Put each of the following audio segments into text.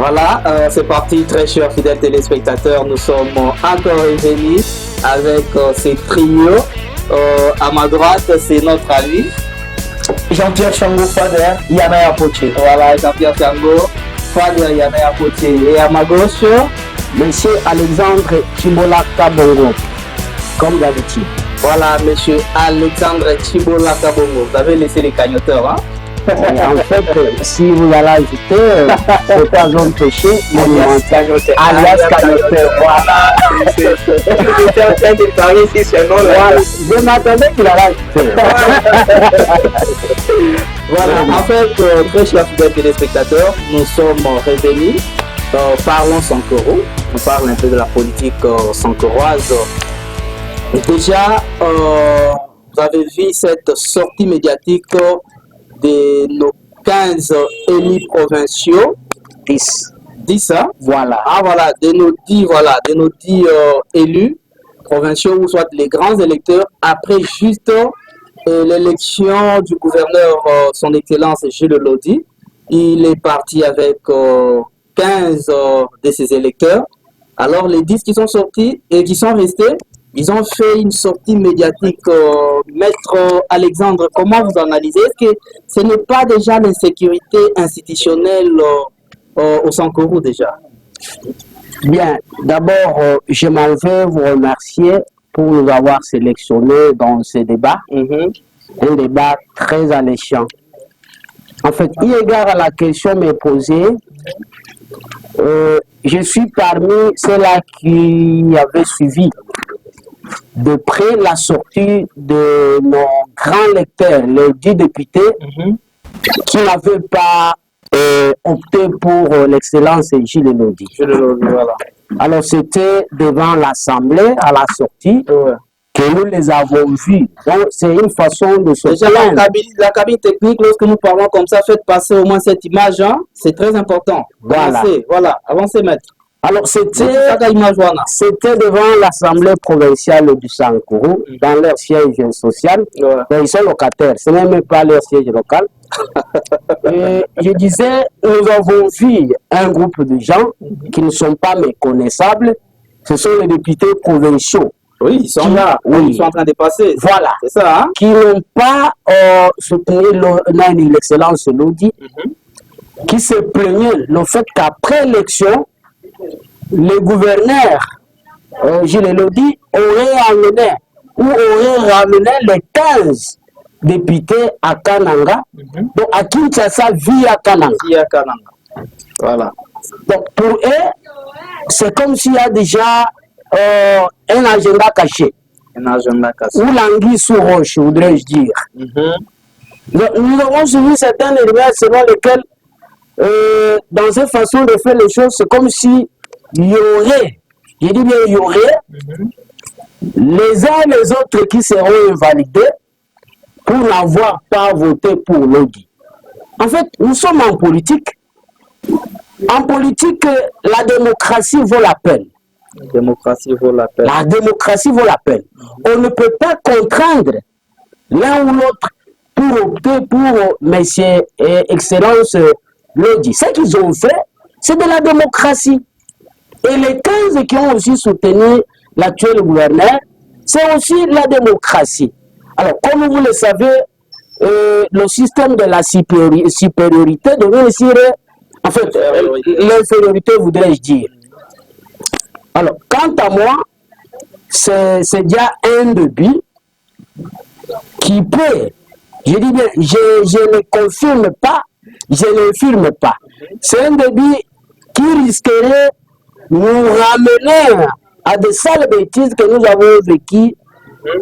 Voilà, c'est parti, très chers fidèles téléspectateurs. Nous sommes encore revenus avec ces trios. À ma droite, c'est notre ami Jean-Pierre Chango Fader, Yana Yapoche. Voilà, Jean-Pierre Chango Fader, Yana Yapoche. Et à ma gauche, Monsieur Alexandre Chibola Kabongo, comme d'habitude. Voilà, Monsieur Alexandre Chibola Kabongo. Vous avez laissé les cagnoteurs, hein? En fait, si vous allez ajouter, c'est pas zone péché, alias cagnoteur. Voilà. J'étais en train de parler si ce nom-là. Voilà. Je m'attendais qu'il allait ajouter. Voilà, en fait, très chers fidèles téléspectateurs, nous sommes revenus. Parlons Sankoro. On parle un peu de la politique sankoroise. Déjà, vous avez vu cette sortie médiatique de nos 15 élus provinciaux, 10 hein? Voilà. Ah voilà, de nos 10 élus provinciaux, ou soit les grands électeurs, après juste l'élection du gouverneur, son excellence Gilles Lodi. Il est parti avec 15 de ses électeurs. Alors les 10 qui sont sortis et qui sont restés, ils ont fait une sortie médiatique. Maître Alexandre, comment vous analysez? Est-ce que ce n'est pas déjà l'insécurité institutionnelle au Sankoro déjà? Bien, d'abord, je m'en vais vous remercier pour nous avoir sélectionnés dans ce débat. Un débat très alléchant. En fait, eu égard à la question m'est posée, je suis parmi ceux-là qui avaient suivi de près la sortie de nos grands lecteurs, les 10 députés, qui n'avaient pas opté pour l'excellence Gilles Lodi. Voilà. Alors c'était devant l'Assemblée, à la sortie, que nous les avons vus. Donc c'est une façon de se déjà, plaindre. la cabine technique, lorsque nous parlons comme ça, faites passer au moins cette image, hein, c'est très important. Voilà. Avancez, maître. Alors c'était devant l'Assemblée provinciale du Sankoro, dans leur siège social. Mais ils sont locataires, ce n'est même pas leur siège local. Et je disais, nous avons vu un groupe de gens qui ne sont pas méconnaissables. Ce sont les députés provinciaux. Oui, ils sont là, ils sont en train de passer. Voilà. C'est ça, hein? Qui n'ont pas soutenu l'excellence Lodi, qui se plaignaient le fait qu'après l'élection, le gouverneur Gilles Lodi aurait ramené les 15 députés à Kananga, donc à Kinshasa via Kananga. Voilà. Donc pour eux, c'est comme s'il y a déjà un agenda caché. Ou l'anguille sous roche, voudrais-je dire. Donc, nous avons suivi certains éléments selon lesquels, dans cette façon de faire les choses, c'est comme si il y aurait, je dis bien il y aurait, les uns et les autres qui seront invalidés pour n'avoir pas voté pour Lodi. En fait, nous sommes en politique. En politique, la démocratie vaut la peine. La démocratie vaut la peine. La démocratie vaut la peine. On ne peut pas contraindre l'un ou l'autre pour opter pour Monsieur Excellence Lodi. Ce qu'ils ont fait, c'est de la démocratie. Et les 15 qui ont aussi soutenu l'actuel gouverneur, c'est aussi la démocratie. Alors, comme vous le savez, le système de la supériorité devait aussi, en fait, l'infériorité, voudrais-je dire. Alors, quant à moi, c'est déjà un début qui peut, je dis bien, je ne confirme pas, je n'infirme pas. C'est un début qui risquerait de nous ramener à des sales bêtises que nous avons vécues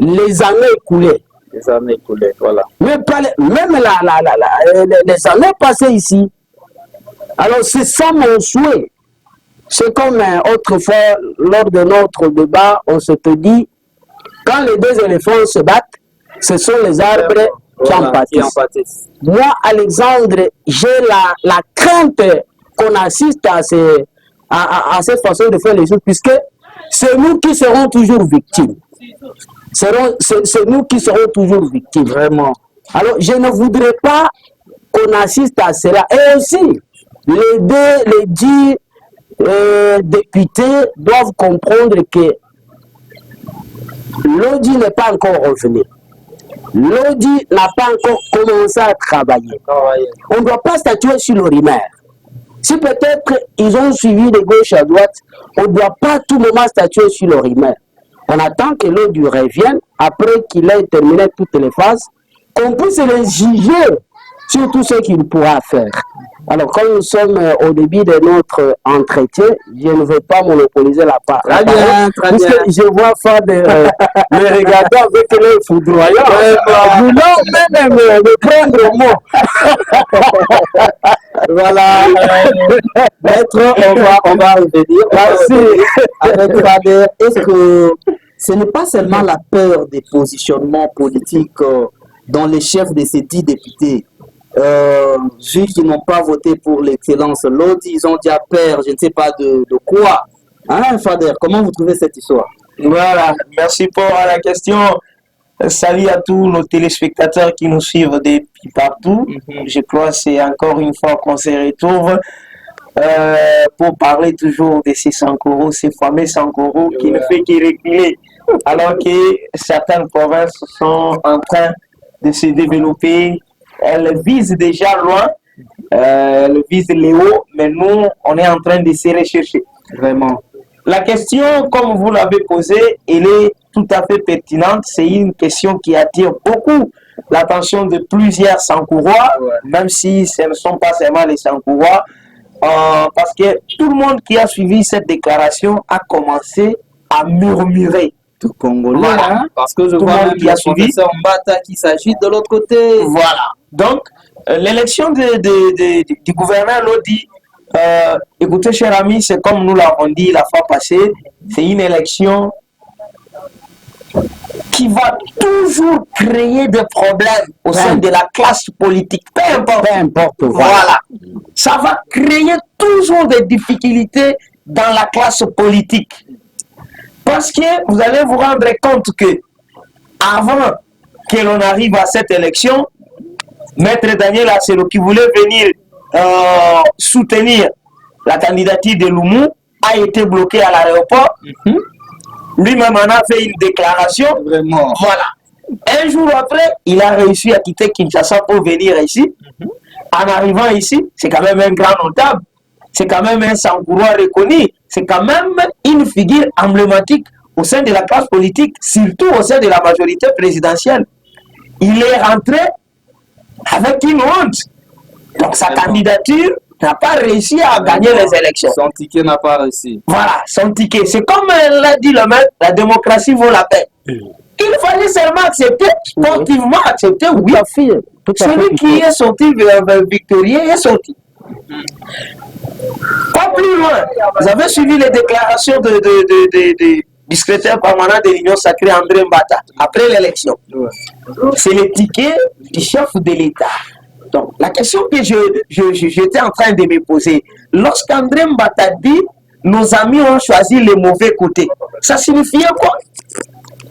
les années écoulées. Les années écoulées, voilà. Même les années passées ici. Alors, c'est ça mon souhait. C'est comme autrefois, lors de notre débat, on s'était dit, quand les deux éléphants se battent, ce sont les arbres qui en pâtissent. Moi, Alexandre, j'ai la crainte qu'on assiste à cette façon de faire les choses, puisque c'est nous qui serons toujours victimes. C'est nous qui serons toujours victimes. Vraiment. Alors, je ne voudrais pas qu'on assiste à cela. Et aussi, les 10 députés doivent comprendre que l'Odi n'est pas encore revenu. L'Odi n'a pas encore commencé à travailler. On ne doit pas statuer sur le rumeur. Si peut-être ils ont suivi de gauche à droite, on ne doit pas à tout moment statuer sur le rumeur. On attend que l'Odi revienne après qu'il ait terminé toutes les phases, qu'on puisse les juger sur tout ce qu'il pourra faire. Alors, comme nous sommes au début de notre entretien, je ne veux pas monopoliser la parole. Très bien, très bien. Puisque je vois Fad me regarder avec les foudroyants. Voulant même me prendre au mot. Voilà. Maître, on va revenir. Merci. Avec Fader, est-ce que ce n'est pas seulement la peur des positionnements politiques dont les chefs de ces 10 députés, vu qu'ils n'ont pas voté pour l'excellence, l'autre, ils ont déjà peur, je ne sais pas de quoi. Hein, Fader, comment vous trouvez cette histoire? Voilà, merci pour la question. Salut à tous nos téléspectateurs qui nous suivent depuis partout. Je crois que c'est encore une fois qu'on se retrouve pour parler toujours de ces Sankoro, ces fameux Sankoro qui ne fait que reculer, alors que certaines provinces sont en train de se développer. Elles visent déjà loin, elles visent les hauts, mais nous, on est en train de se rechercher. Vraiment. La question, comme vous l'avez posée, elle est tout à fait pertinente. C'est une question qui attire beaucoup l'attention de plusieurs Sankourois, même si ce ne sont pas seulement les Sankourois, parce que tout le monde qui a suivi cette déclaration a commencé à murmurer. Tout Congolais, Voilà. hein? Parce que je Tout le vois monde même qui a le suivi. professeur Mbata qui s'agite de l'autre côté. Voilà. Donc, l'élection du gouverneur Lodi, écoutez, chers amis, c'est comme nous l'avons dit la fois passée, c'est une élection qui va toujours créer des problèmes au sein de la classe politique. Peu importe. Peu importe. Voilà. Ça va créer toujours des difficultés dans la classe politique. Parce que vous allez vous rendre compte que avant que l'on arrive à cette élection, Maître Daniel Asselo, qui voulait venir soutenir la candidature de Loumou, a été bloqué à l'aéroport. Lui-même en a fait une déclaration. Vraiment. Voilà. Un jour après, il a réussi à quitter Kinshasa pour venir ici. En arrivant ici, c'est quand même un grand notable. C'est quand même un Sankourois reconnu. C'est quand même une figure emblématique au sein de la classe politique, surtout au sein de la majorité présidentielle. Il est rentré avec une honte. Donc sa candidature n'a pas réussi à gagner les élections. Son ticket n'a pas réussi. Voilà, son ticket. C'est comme l'a dit le maître, la démocratie vaut la paix. Il fallait seulement accepter, sportivement accepter, oui. Celui qui est sorti victorieux est sorti. Pas plus loin, vous avez suivi les déclarations du secrétaire permanent de l'Union sacrée André Mbata après l'élection. C'est le ticket du chef de l'État. Donc, la question que j'étais en train de me poser, lorsqu'André Mbata dit nos amis ont choisi le mauvais côté, ça signifiait quoi?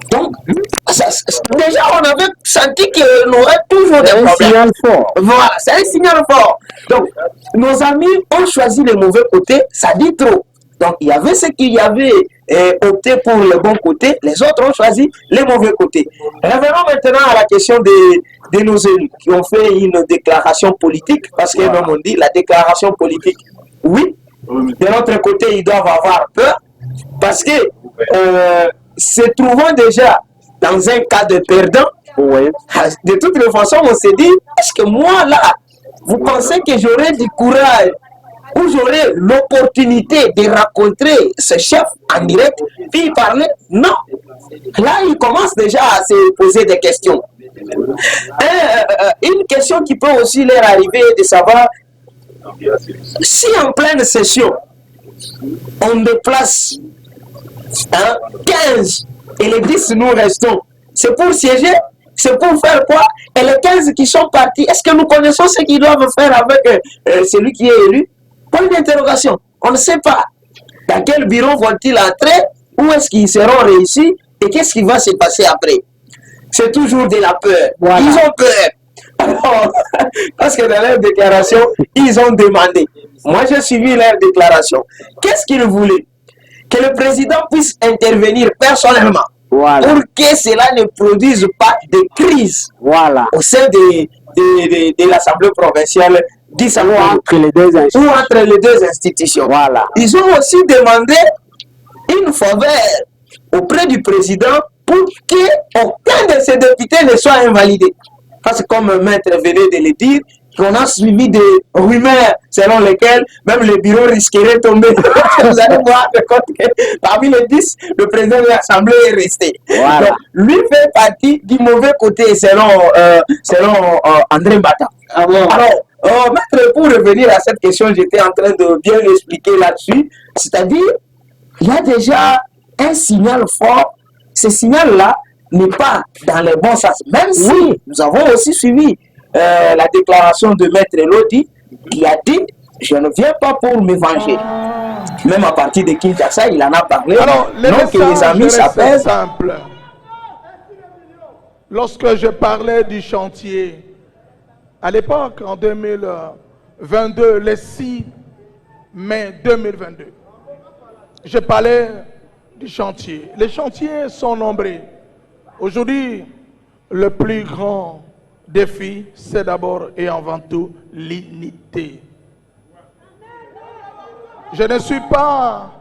Donc, déjà, on avait senti qu'on aurait toujours des problèmes. C'est un signal fort. Voilà, c'est un signal fort. Donc, nos amis ont choisi le mauvais côté, ça dit trop. Donc, il y avait ceux qui avaient opté pour le bon côté, les autres ont choisi le mauvais côté. Revenons maintenant à la question de nos élus qui ont fait une déclaration politique, parce que comme on dit, la déclaration politique, oui. De l'autre côté, ils doivent avoir peur, parce que se trouvant déjà dans un cas de perdant, de toutes les façons, on s'est dit, est-ce que moi, là, vous pensez que j'aurai du courage ou j'aurai l'opportunité de rencontrer ce chef en direct, puis parler? Non. Là, il commence déjà à se poser des questions. Une question qui peut aussi leur arriver de savoir si en pleine session, on déplace 15 et les 10 nous restons, c'est pour siéger? C'est pour faire quoi? Et les 15 qui sont partis, est-ce que nous connaissons ce qu'ils doivent faire avec celui qui est élu? Point d'interrogation. On ne sait pas. Dans quel bureau vont-ils entrer? Où est-ce qu'ils seront réussis? Et qu'est-ce qui va se passer après? C'est toujours de la peur. Voilà. Ils ont peur. Alors, parce que dans leur déclaration, ils ont demandé Moi, j'ai suivi leur déclaration. Qu'est-ce qu'ils voulaient? Que le président puisse intervenir personnellement Voilà. pour que cela ne produise pas de crise Voilà. au sein de l'Assemblée provinciale d'Issaoua Entre les deux ou institutions. entre les deux institutions. Voilà. Ils ont aussi demandé une faveur auprès du président pour qu'aucun de ces députés ne soit invalidé. Parce que comme Maître venait de le dire, qu'on a suivi des rumeurs selon lesquelles même le bureau risquerait de tomber. Vous allez voir que parmi les 10, le président de l'Assemblée est resté. Voilà. Donc, lui fait partie du mauvais côté selon André Mbata. Ah bon? Alors, Maître, pour revenir à cette question, j'étais en train de bien expliquer là-dessus. C'est-à-dire, il y a déjà un signal fort. Ce signal-là n'est pas dans le bon sens. Même si nous avons aussi suivi la déclaration de Maître Lodi qui a dit « Je ne viens pas pour me venger ». Même à partir de Kinshasa, il en a parlé. Alors, Donc, les amis s'appellent. Simple. Lorsque je parlais du chantier, à l'époque, en 2022, le 6 mai 2022, je parlais du chantier. Les chantiers sont nombreux. Aujourd'hui, le plus grand défi, c'est d'abord et avant tout l'unité. Je ne suis pas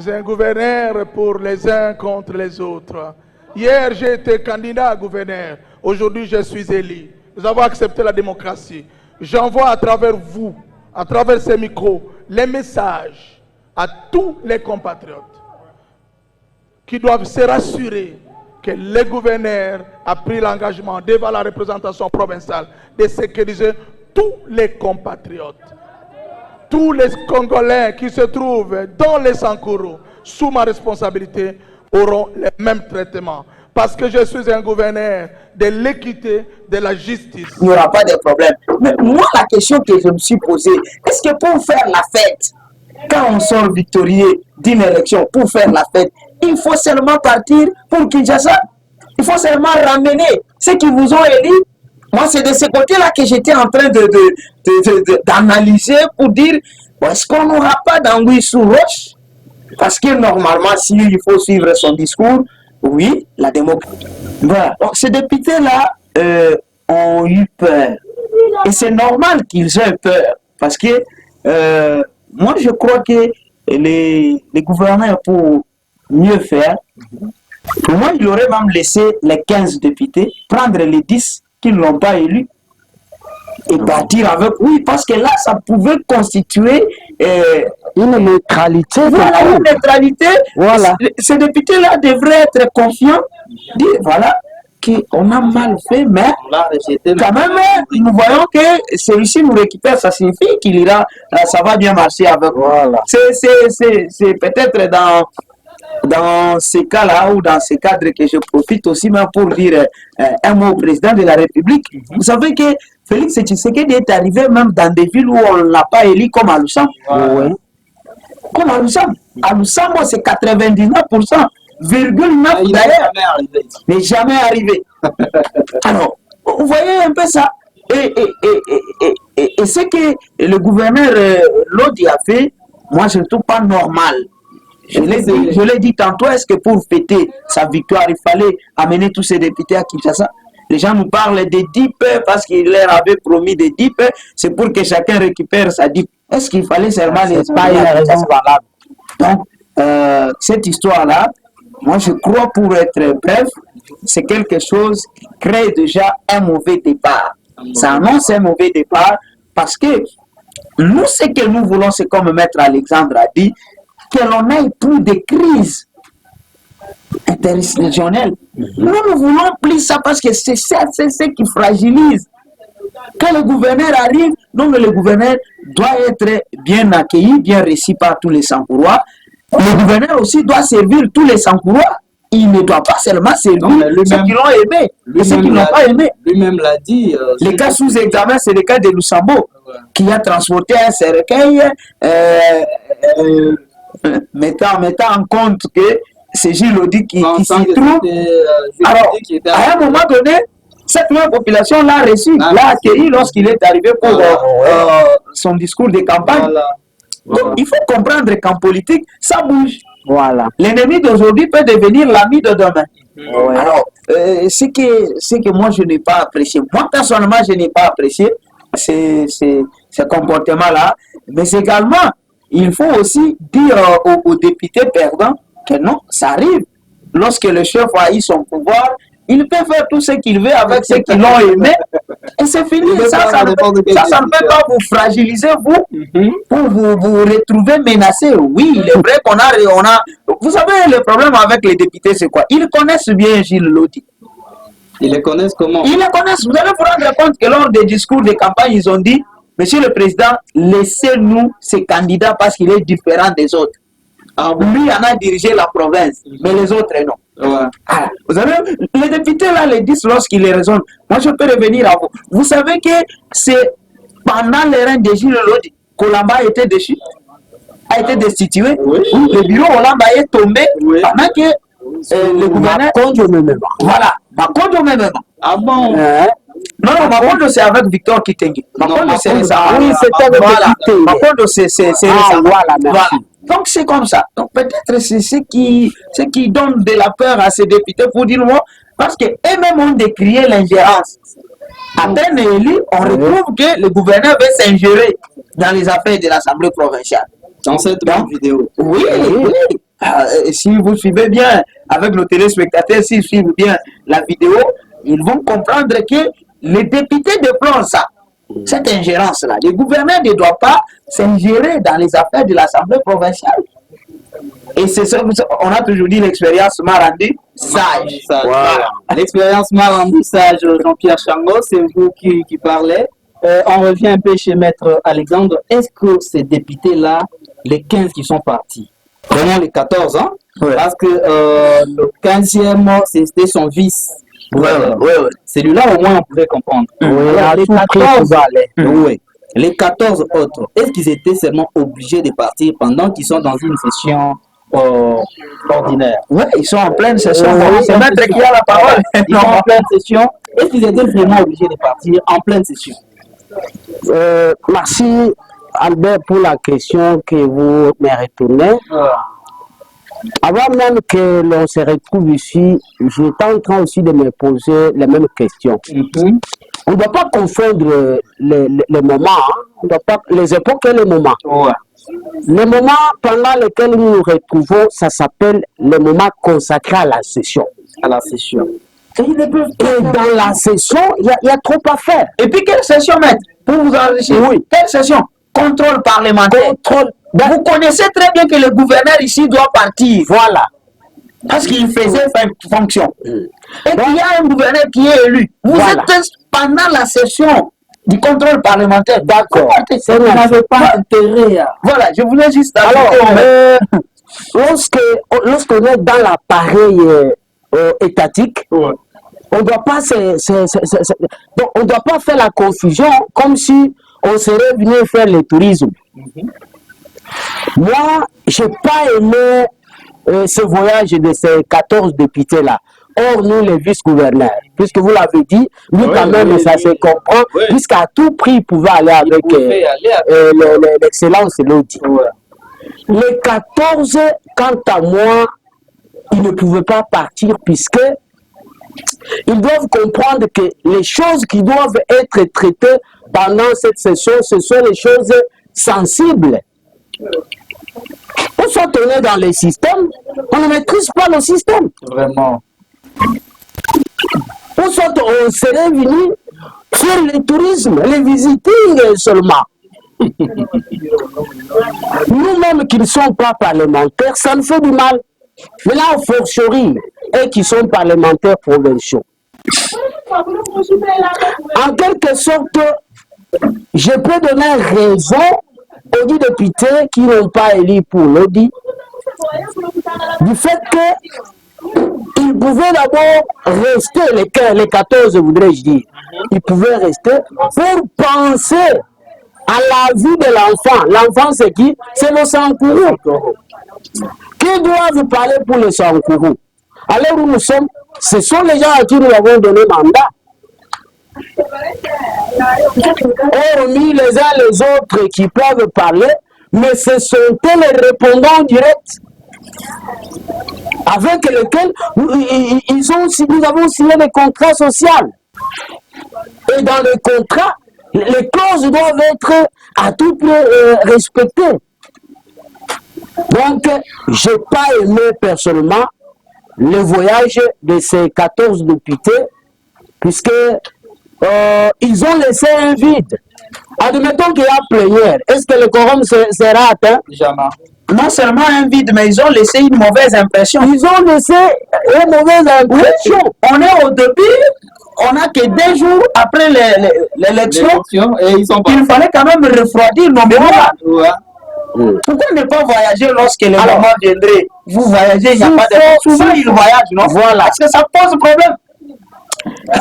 un gouverneur pour les uns contre les autres. Hier, j'ai été candidat à gouverneur. Aujourd'hui, je suis élu. Nous avons accepté la démocratie. J'envoie à travers vous, à travers ces micros, les messages à tous les compatriotes qui doivent se rassurer que le gouverneur a pris l'engagement devant la représentation provinciale de sécuriser tous les compatriotes. Tous les Congolais qui se trouvent dans les Sankourou, sous ma responsabilité, auront le même traitement. Parce que je suis un gouverneur de l'équité, de la justice. Il n'y aura pas de problème. Mais moi, la question que je me suis posée, est-ce que pour faire la fête, quand on sort victorieux d'une élection, pour faire la fête, il faut seulement partir pour Kinshasa? Il faut seulement ramener ceux qui vous ont élus? Moi, c'est de ce côté-là que j'étais en train d'analyser pour dire, est-ce qu'on n'aura pas d'anguille sous roche? Parce que normalement, s'il faut suivre son discours, oui, la démocratie. Voilà. Donc, ces députés-là ont eu peur. Et c'est normal qu'ils aient peur. Parce que moi, je crois que les gouverneurs, pour mieux faire, pour moi, il aurait même laissé les 15 députés prendre les 10 qui ne l'ont pas élu et partir avec. Oui, parce que là, ça pouvait constituer une neutralité. Voilà, une neutralité. Voilà. Ces députés-là devraient être confiants, dire voilà, qu'on a mal fait, mais quand même, nous voyons que celui-ci nous récupère, ça signifie qu'il ira, ça va bien marcher avec. Voilà. C'est peut-être dans ces cas-là ou dans ces cadres que je profite aussi même pour dire un mot au président de la République. Vous savez que Félix Tshisekedi est arrivé même dans des villes où on ne l'a pas élu comme à Lusam. Oui. Comme à Lusam. À Lusam, c'est 99%, virgule 9 d'ailleurs. N'est jamais arrivé. Alors, vous voyez un peu ça. Et ce que le gouverneur Lodi a fait, moi je ne trouve pas normal. Je l'ai dit tantôt, est-ce que pour fêter sa victoire, il fallait amener tous ces députés à Kinshasa? Les gens nous parlent des DIP parce qu'il leur avait promis des DIP, c'est pour que chacun récupère sa DIP. Est-ce qu'il fallait seulement les pas une raison valable? Donc, cette histoire-là, moi je crois, pour être bref, c'est quelque chose qui crée déjà un mauvais départ. Ça annonce un mauvais départ parce que nous, ce que nous voulons, c'est comme Maître Alexandre a dit, que l'on ait plus de crises interinstitutionnelles. Nous ne voulons plus ça parce que c'est ça, c'est ce qui fragilise. Quand le gouverneur arrive, donc le gouverneur doit être bien accueilli, bien reçu par tous les Sankourois. Le gouverneur aussi doit servir tous les Sankourois. Il ne doit pas seulement servir ceux qui l'ont aimé et ceux qui ne l'ont pas aimé. Lui-même l'a dit. Les cas sous examen, c'est le cas de Lusambo, qui a transporté un cercueil mettant en compte que c'est Gilles Lodi qui s'y trouve. Alors, à un moment donné, Cette même population l'a reçu, l'a accueilli lorsqu'il est arrivé pour son discours de campagne. Voilà. Donc, il faut comprendre qu'en politique, ça bouge. Voilà. L'ennemi d'aujourd'hui peut devenir l'ami de demain. Alors, ce que moi, je n'ai pas apprécié, moi, personnellement, je n'ai pas apprécié ce comportement-là. Mais également, il faut aussi dire aux députés perdants que non, ça arrive. Lorsque le chef a eu son pouvoir, il peut faire tout ce qu'il veut avec ceux qui l'ont aimé et c'est fini. Ça ne peut pas vous fragiliser, pour vous retrouver menacé. Oui, il est vrai qu'on a... Vous savez, le problème avec les députés, c'est quoi? Ils connaissent bien Gilles Lodi. Ils les connaissent comment? Ils les connaissent. Vous allez vous rendre compte que lors des discours de campagne, ils ont dit, Monsieur le Président, laissez-nous ces candidats parce qu'il est différent des autres. Alors, lui en a dirigé la province, mais les autres non. Ouais. Ah, vous savez, les députés là les disent lorsqu'ils les raisonnent. Moi je peux revenir à vous. Vous savez que c'est pendant les règnes de Gilles Lodi qu'Olamba a été déchu, a été destitué. Oui. Le bureau Olamba est tombé pendant que le gouverneur. Voilà, Makondo même. Ah bon? Non, Makondo c'est avec Victor Kitenge. Makondo c'est récemment. Oui, c'est avec Makondo c'est récemment. Voilà, merci. Donc c'est comme ça. Donc peut-être c'est ce qui donne de la peur à ces députés pour dire moi, parce qu'eux-mêmes ont décrié l'ingérence. À peine élu, on retrouve que le gouverneur veut s'ingérer dans les affaires de l'Assemblée provinciale. Dans cette vidéo. Oui. Si vous suivez bien avec nos téléspectateurs, s'ils suivent bien la vidéo, ils vont comprendre que les députés déplorent ça. Cette ingérence-là. Le gouverneur ne doit pas s'ingérer dans les affaires de l'Assemblée provinciale. Et c'est ça, on a toujours dit l'expérience m'a rendu sage. Voilà. L'expérience m'a rendu sage, Jean-Pierre Chango, c'est vous qui parlez. On revient un peu chez Maître Alexandre. Est-ce que ces députés-là, les 15 qui sont partis, vraiment les 14, hein? Parce que le 15e, c'était son vice. Celui-là, au moins, on pouvait comprendre. Les 14 autres, est-ce qu'ils étaient seulement obligés de partir pendant qu'ils sont dans une session ordinaire? Oui, ils sont en pleine session. C'est Maître qui a la parole. Ils sont en pleine session. Est-ce qu'ils étaient vraiment obligés de partir en pleine session? Merci, Albert, pour la question que vous me retournez. Avant même que l'on se retrouve ici, j'étais en train aussi de me poser les mêmes questions. On ne doit pas confondre les moments, hein? On doit pas, les époques et les moments. Les moments pendant lesquels nous nous retrouvons, ça s'appelle les moments consacrés à la session. À la session. Et dans la session, il y a trop à faire. Et puis quelle session, maître? Pour vous enrichir. Oui. Quelle session? Contrôle parlementaire. Vous connaissez très bien que le gouverneur ici doit partir. Voilà. Parce qu'il faisait fonction. Et qu'il y a un gouverneur qui est élu. Vous êtes pendant la session du contrôle parlementaire. D'accord. Vous n'avez pas intérêt à... Voilà, je voulais juste... Alors, lorsqu'on est dans l'appareil étatique, on doit pas donc, on doit pas faire la confusion comme si on serait venu faire le tourisme. Moi, j'ai pas aimé ce voyage de ces 14 députés-là. Or, nous, les vice-gouverneurs, puisque vous l'avez dit, nous, quand même, ça se comprend, puisqu'à tout prix, ils pouvaient aller avec l'excellence Lodi. Les 14, quant à moi, ils ne pouvaient pas partir, puisque ils doivent comprendre que les choses qui doivent être traitées pendant cette session, ce sont les choses sensibles. Ou soit on est dans le système, on ne maîtrise pas le système. Vraiment. Ou soit on serait venu faire le tourisme, le visiting seulement. Nous-mêmes qui ne sommes pas parlementaires, ça nous fait du mal. Mais là, en fortiori, et qui sont parlementaires provinciaux. En quelque sorte, je peux donner raison aux députés qui n'ont pas élu pour Lodi, du fait qu'ils pouvaient d'abord rester, les 14 voudrais-je dire, ils pouvaient rester pour penser à la vie de l'enfant. L'enfant c'est qui? C'est le Sankourou. Qui doivent parler pour le Sankourou? Alors où nous sommes, ce sont les gens à qui nous avons donné mandat. hormis les uns les autres qui peuvent parler, mais ce sont les répondants directs avec lesquels nous avons signé des contrats sociaux. Et dans le contrat, les clauses doivent être à tout prix respectées. Donc, je n'ai pas aimé personnellement le voyage de ces 14 députés, puisque ils ont laissé un vide. Admettons qu'il y a plénière. Est-ce que le quorum sera atteint? Jamais. Non seulement un vide, mais ils ont laissé une mauvaise impression. Ils ont laissé une mauvaise impression. Oui, on est au début, on n'a que 2 jours après l'élection. Et ils sont Il fallait quand même refroidir nos mémoires. Ouais. Pourquoi ne pas voyager lorsque le moment viendrait? Vous voyagez, il n'y a pas de... Souvent, ils voyagent, non? Voilà. Est-ce que ça pose problème?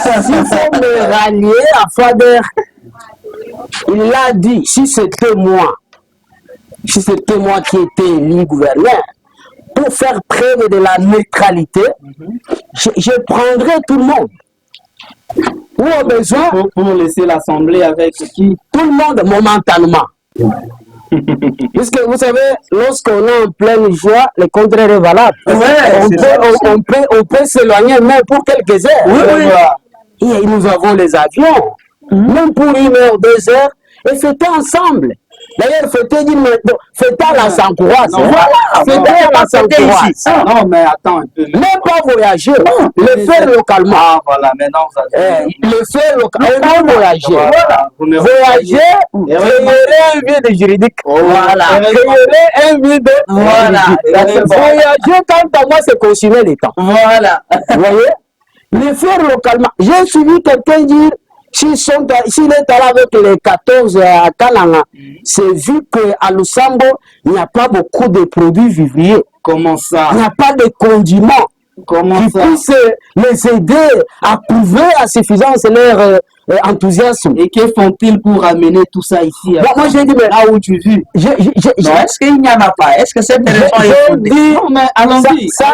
S'il faut me rallier à Fader, il l'a dit, si c'était moi qui étais élu gouverneur, pour faire preuve de la neutralité, je prendrais tout le monde. Ou au besoin, Pour laisser l'Assemblée avec qui? tout le monde momentanément. Puisque vous savez, lorsqu'on est en pleine joie, le contraire est valable. Ouais, on peut s'éloigner même pour quelques heures. Oui. Et nous avons les avions, même pour 1 heure, 2 heures, et fêter ensemble. D'ailleurs, fêter à la Sancourasse. Fêter à la Sancourasse. Non, mais attends un peu. Même pas voyager, le faire localement. Ah, voilà, maintenant vous avez... Le faire localement, pas voyager. Voyager, créer un vide juridique. Voilà. Créer un vide. Voilà. Voyager, quant à moi, c'est consommer le temps. Voilà. Vous voyez? Le faire localement. J'ai suivi quelqu'un dire, s'il est allé avec les 14 à Kananga, c'est vu qu'à Lusambo, il n'y a pas beaucoup de produits vivriers. Comment ça? Il n'y a pas de condiments Comment qui ça? puissent les aider à prouver à suffisance leur enthousiasme. Et que font-ils pour amener tout ça ici? Bon, moi, j'ai dit, mais là où tu vis. Non, est-ce qu'il n'y en a pas? Est-ce que cette raison est j'ai fondée? dit, Non, mais allons-y. ça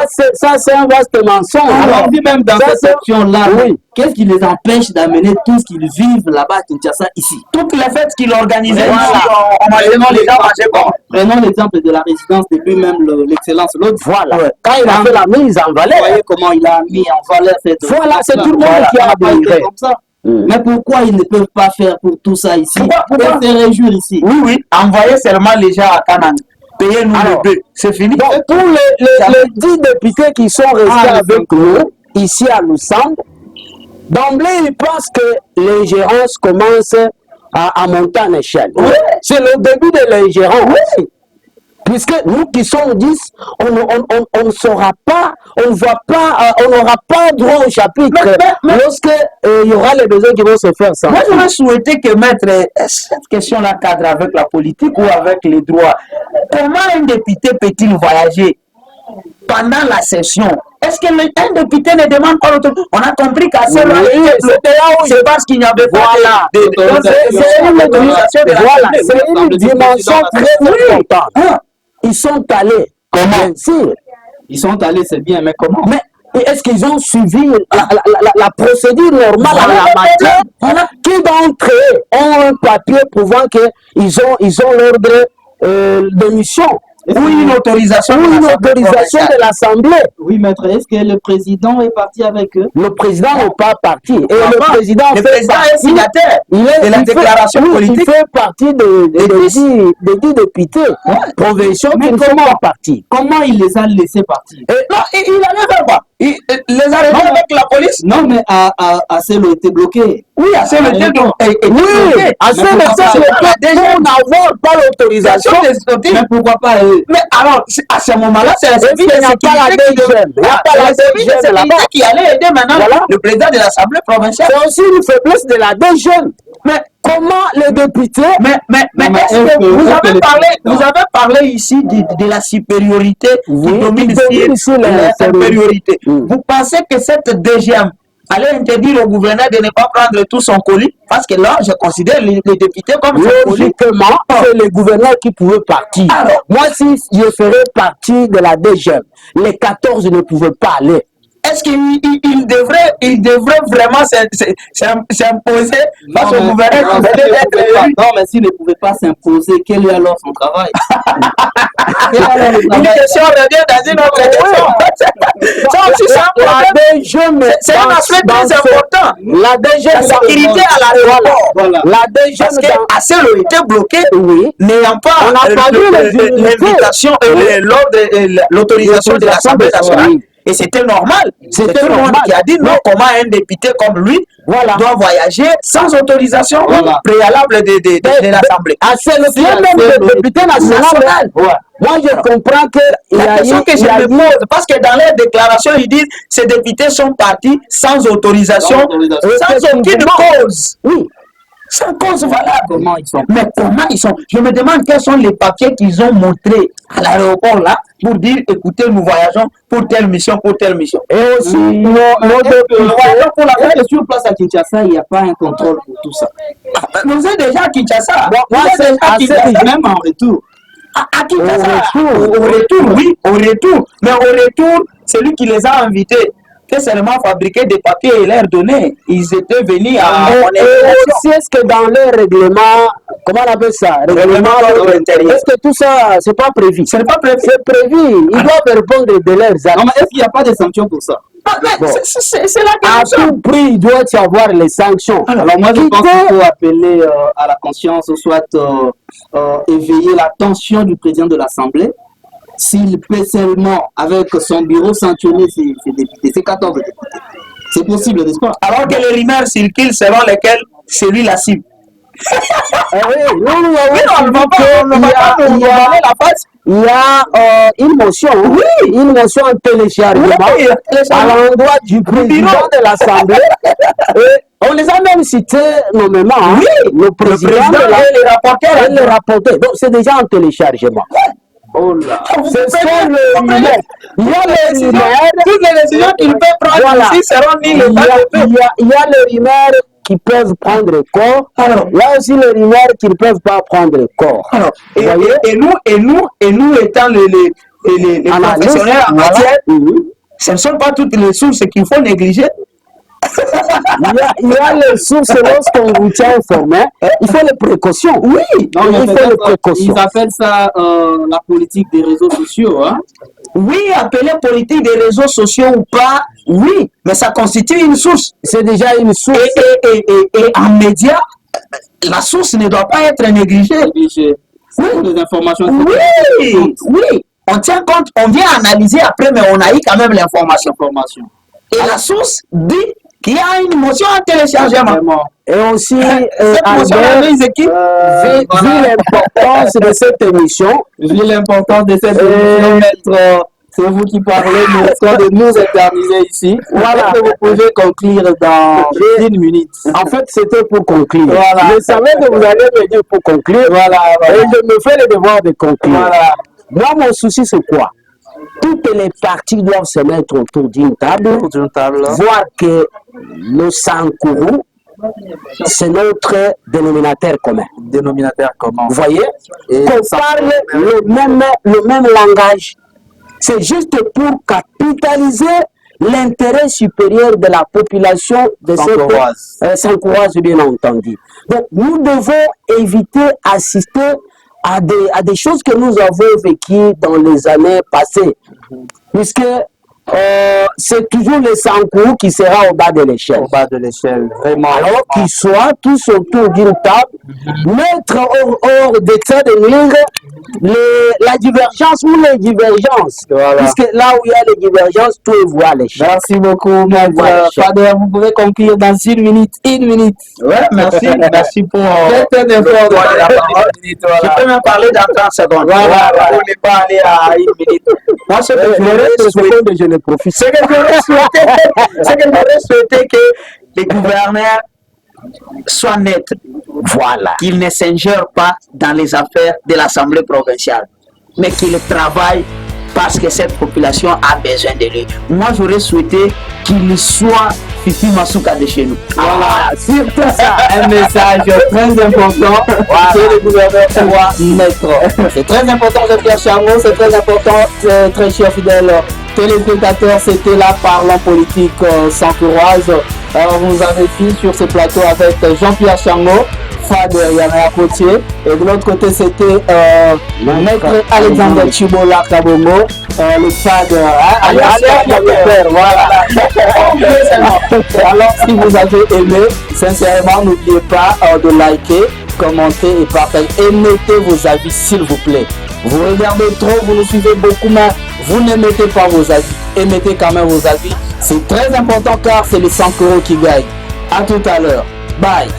c'est un vaste mensonge. Allons-y même dans Ça, cette c'est- section-là. Oui. Qu'est-ce qui les empêche d'amener tout ce qu'ils vivent là-bas à Kinshasa ici? Toutes les fêtes qu'il organisait Voilà. ici, on mangeait les gens mangeaient bon. Prenons l'exemple de la résidence de lui-même, l'excellence l'autre. Voilà. Quand il a fait la mise en Vous valeur, voyez comment il a mis en valeur cette... Voilà, c'est tout le monde Voilà, qui a ça n'a pas été adhéré. comme ça. Mais pourquoi ils ne peuvent pas faire pour tout ça ici? Pourquoi? Et se réjouir ici? Oui, envoyez seulement les gens à Canaan. Payez-nous Alors, le 2. C'est fini. donc, pour les 10 députés qui sont restés avec nous, ici à Lussambo, d'emblée, ils pensent que l'ingérence commence à monter en échelle. Oui. C'est le début de l'ingérence. Oui. Puisque nous qui sommes 10, on ne saura pas, on ne voit pas, on n'aura pas droit au chapitre lorsque il y aura les besoins qui vont se faire ça. Moi, j'aurais souhaité que maître, cette question-là cadre avec la politique ou avec les droits. Comment un député peut-il voyager pendant la session? Est-ce qu'un député ne demande pas l'autorisation? On a compris qu'à ce moment c'est parce qu'il n'y avait pas C'est une d'autorisation de voilà, l'Assemblée. c'est une dimension très importante. Ils sont allés. Comment? Bien sûr. Ils sont allés, c'est bien, mais comment? Mais est-ce qu'ils ont suivi la procédure normale en la matière? Voilà. Qui d'entre eux ont un papier prouvant qu'ils ont l'ordre de mission Ou une autorisation ou de une l'Assemblée autorisation provinciale. de l'Assemblée? Oui, maître, est-ce que le président est parti avec eux? Le président n'est pas parti. Et le Enfin, président le fait président est partie- signataire il est- de la il fait- déclaration oui, politique. Il fait partie des 10 députés provinciaux Mais qui ne font comment? pas partie. Comment il les a laissés partir? Non, il allait faire quoi? Il les a arrêtés avec la police? Non, mais Acelo était bloqué. Oui, à ce moment Oui, à ce moment on n'avoir pas l'autorisation. Mais pourquoi pas eux? Mais alors, à ce moment-là, c'est la service de qu'il n'y a pas la sécurité qui DGM? Il n'y a pas la service de DGM sécurité là-bas. qui allait aider maintenant Voilà. le président de l'Assemblée provinciale. C'est aussi une faiblesse de la DGM. Mais comment les députés Mais mais est-ce est-ce que que- vous est-ce que avez les parlé, présidents- vous avez parlé ici de la supériorité Oui, qui domine qui domine sur sur l'infériorité. Mm. Vous pensez que cette DGM allait interdire au gouverneur de ne pas prendre tout son colis? Parce que là, je considère les députés comme son colis. logiquement, c'est le gouverneur qui pouvait partir. Alors. Moi, si je ferais partie de la DGM, les 14 ne pouvaient pas aller. est-ce qu'il devrait vraiment s'imposer face au gouvernement? Non, mais s'il ne pouvait pas s'imposer, quel est alors son travail? Une question revient dans une autre question. Ça aussi, c'est un aspect très important. La sécurité à l'aéroport. Parce qu'à seul a été bloqué, n'ayant pas l'invitation et l'autorisation de l'Assemblée nationale. Et c'était normal. C'est tout le monde qui a dit non, comment un député comme lui doit voyager sans autorisation préalable de l'Assemblée. C'est le même député national. Moi, je comprends que la question que je me pose, parce que dans les déclarations, ils disent que ces députés sont partis sans autorisation, sans aucune cause. Oui. Sans cause valable. Comment ils sont? Mais comment ils sont? Je me demande quels sont les papiers qu'ils ont montrés à l'aéroport là pour dire écoutez, nous voyageons pour telle mission, pour telle mission. Et aussi, nous voyageons pour la fête sur place à Kinshasa, il n'y a pas un contrôle pour tout ça. Nous sommes déjà à Kinshasa. Moi, c'est même en retour. À Kinshasa. Au retour, oui, au retour. Mais au retour, celui qui les a invités, que seulement fabriquer des papiers et leur donner. Ils étaient venus à aussi, est-ce que dans le règlement, comment on appelle ça? Règlement intérieur. Est-ce que tout ça, c'est pas prévu? C'est pas prévu. C'est prévu. Ils doivent répondre de leurs actes. Non, mais est-ce qu'il n'y a pas de sanctions pour ça? C'est la question. À tout prix, il doit y avoir les sanctions. Alors moi, je pense qu'il faut appeler à la conscience, ou soit éveiller l'attention du président de l'Assemblée. S'il peut seulement, avec son bureau, sanctionner ses députés, ses 14 députés. C'est possible, n'est-ce pas? Alors que les rumeurs circulent selon lesquelles c'est lui la cible. Il y a une motion, une motion en téléchargement à l'endroit du président de l'Assemblée. On les a même cités nommément, le président et les rapporteurs. Donc c'est déjà en téléchargement. Oh là. C'est ça le rumeur. Il y a les rumeurs. Toutes les décisions qu'il peut prendre ici seront mises le il y a les rumeurs qui peuvent prendre corps. Alors, il y a aussi les rumeurs qui ne peuvent pas prendre corps. Alors, et nous étant les professionnels en matière, ce ne sont pas toutes les sources qu'il faut négliger. Il y a les sources lorsqu'on vous tient informé. Il faut les précautions. Oui, non, il faut les précautions. Ils appellent ça la politique des réseaux sociaux. Hein? Oui, appeler politique des réseaux sociaux ou pas, oui, mais ça constitue une source. C'est déjà une source. Et en médias, la source ne doit pas être négligée. C'est des informations. Oui. On tient compte, on vient analyser après, mais on a eu quand même l'information. Et la source dit qu'il y a une motion en téléchargement. Et aussi, vu l'importance de cette émission, maître, c'est vous qui parlez, nous risquons de nous éterniser ici. Voilà, vous pouvez conclure dans une minute. En fait, c'était pour conclure. Voilà. Je savais que vous allez me dire pour conclure. Voilà. Et je me fais le devoir de conclure. Voilà. Moi, mon souci, c'est quoi? Toutes les parties doivent se mettre autour d'une table, voir que le Sankourou, c'est notre dénominateur commun. Vous voyez? Qu'on parle le même langage. C'est juste pour capitaliser l'intérêt supérieur de la population de cette Sankouroise, bien entendu. Donc, nous devons éviter d'assister à des choses que nous avons vécues dans les années passées. Puisque c'est toujours le Sankourou qui sera au bas de l'échelle. Vraiment. Alors qu'ils soient tous autour d'une table, mettre hors de ça de nuire la divergence ou les divergences. Voilà. Puisque là où il y a les divergences, tout est voué à l'échelle. Merci beaucoup, maître Fader. Vous pouvez conclure dans une minute. Ouais, merci pour cette info de la parole. Je peux même parler dans 30 secondes. Voilà. Pour ne pas aller à une minute. Moi, ce que j'aurais souhaité que les gouverneurs soient nets. Voilà. Qu'ils ne s'ingèrent pas dans les affaires de l'Assemblée provinciale, mais qu'ils travaillent parce que cette population a besoin de lui. Moi, j'aurais souhaité qu'il soit Fifi Masuka de chez nous. Voilà, surtout ça, un message très important que le gouverneur soit maître. C'est très important, Jean-Pierre Charmot, c'est très important, très cher fidèle téléspectateurs, c'était la Parlons Politique Sankuroise. Vous nous avez vu sur ce plateau avec Jean-Pierre Chango, Fader Yamea Potier, et de l'autre côté c'était Maître Alexandre Chibola Kabongo, le Fader. Voilà. Alors si vous avez aimé, sincèrement n'oubliez pas de liker, commenter et partager et mettez vos avis s'il vous plaît. Vous regardez trop, vous nous suivez beaucoup, mais vous ne mettez pas vos avis. Et mettez quand même vos avis. C'est très important car c'est les 100 € qui gagnent. À tout à l'heure. Bye.